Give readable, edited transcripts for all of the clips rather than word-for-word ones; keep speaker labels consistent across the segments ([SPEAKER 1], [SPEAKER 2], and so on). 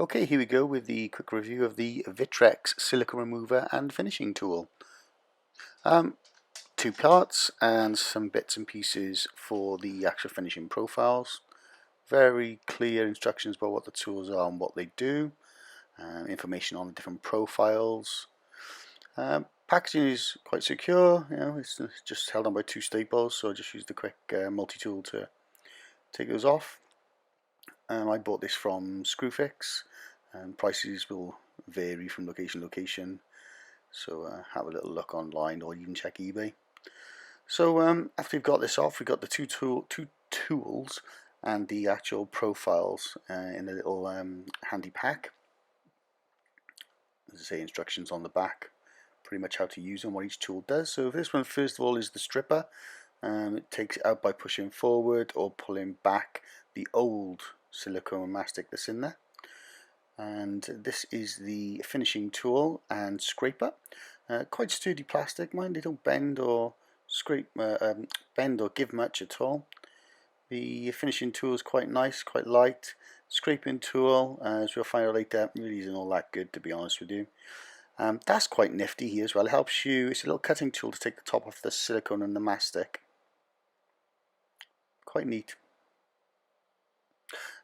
[SPEAKER 1] Okay, here we go with the quick review of the Vitrex Silicone Remover and Finishing Tool. Two parts and some bits and pieces for the actual finishing profiles. Very clear instructions about what the tools are and what they do. Information on the different profiles. Packaging is quite secure, it's just held on by two staples, so I just used the quick multi-tool to take those off. I bought this from Screwfix, and prices will vary from location to location, so have a little look online or even check eBay. So after you've got this off, we've got the two tools and the actual profiles in a little handy pack. As I say, instructions on the back, pretty much how to use them, what each tool does. So this one, first of all, is the stripper. It takes it out by pushing forward or pulling back the old silicone mastic that's in there. And this is the finishing tool and scraper. Quite sturdy plastic, mind, they don't bend or scrape, bend or give much at all. The finishing tool is quite nice, quite light. Scraping tool, as we'll find out later, really isn't all that good, to be honest with you. That's quite nifty here as well. It helps you, it's a little cutting tool to take the top off the silicone and the mastic. Quite neat.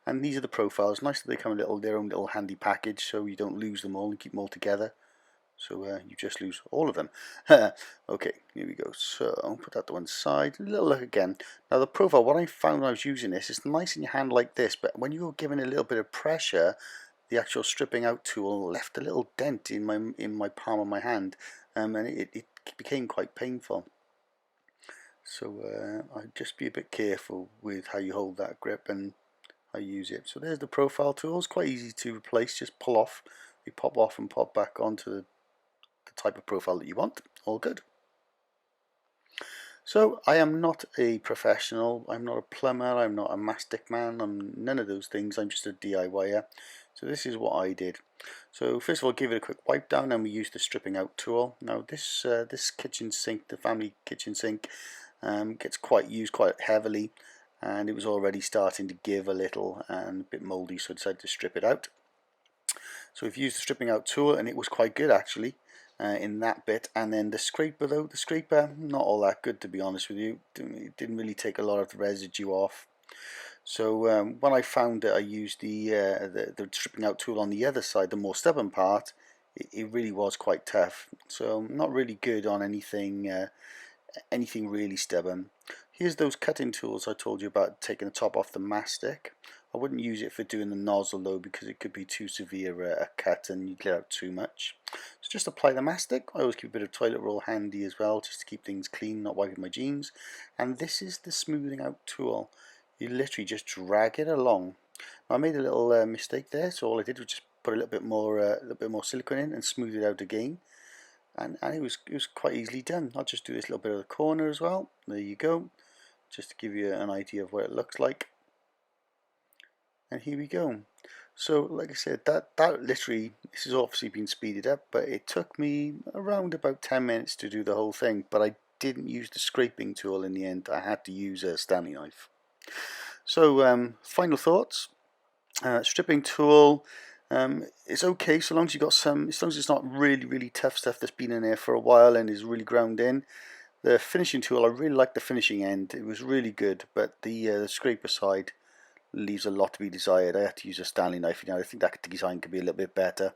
[SPEAKER 1] And these are the profiles. Nice that they come in their own little handy package, so you don't lose them all and keep them all together. So you just lose all of them. Okay, here we go. So I'll put that to one side. A little look again. Now the profile, what I found when I was using this, it's nice in your hand like this, but when you're giving a little bit of pressure, the actual stripping out tool left a little dent in my palm of my hand, and it became quite painful. So I'd just be a bit careful with how you hold that grip and how you use it. So there's the profile tools, quite easy to replace, just pull off, they pop off and pop back onto the type of profile that you want. All good. So I am not a professional, I'm not a plumber, I'm not a mastic man, I'm none of those things, I'm just a DIYer. So this is what I did. So first of all, give it a quick wipe down, and we use the stripping out tool. Now this kitchen sink, the family kitchen sink, gets used quite heavily, and it was already starting to give a little and a bit mouldy, so I decided to strip it out. So we've used the stripping out tool, and it was quite good actually in that bit. And then the scraper, though, the scraper not all that good, to be honest with you. It didn't really take a lot of the residue off. So when I found it, I used the stripping out tool on the other side, the more stubborn part. It really was quite tough, so not really good on anything really stubborn. Here's those cutting tools I told you about, taking the top off the mastic. I wouldn't use it for doing the nozzle though, because it could be too severe a cut and you'd get out too much. So just apply the mastic. I always keep a bit of toilet roll handy as well, just to keep things clean, not wiping my jeans. And this is the smoothing out tool. You literally just drag it along. Now, I made a little mistake there, so all I did was just put a little bit more silicone in and smooth it out again. And it was quite easily done. I'll just do this little bit of the corner as well. There you go, just to give you an idea of what it looks like. And here we go. So like I said, that literally, this has obviously been speeded up, but it took me around about 10 minutes to do the whole thing. But I didn't use the scraping tool in the end. I had to use a Stanley knife. So final thoughts. Stripping tool. It's okay so long as you got some, as long as it's not really tough stuff that's been in there for a while and is really ground in. The finishing tool, I really like the finishing end. It was really good, but the scraper side leaves a lot to be desired. I had to use a Stanley knife. I think that design could be a little bit better.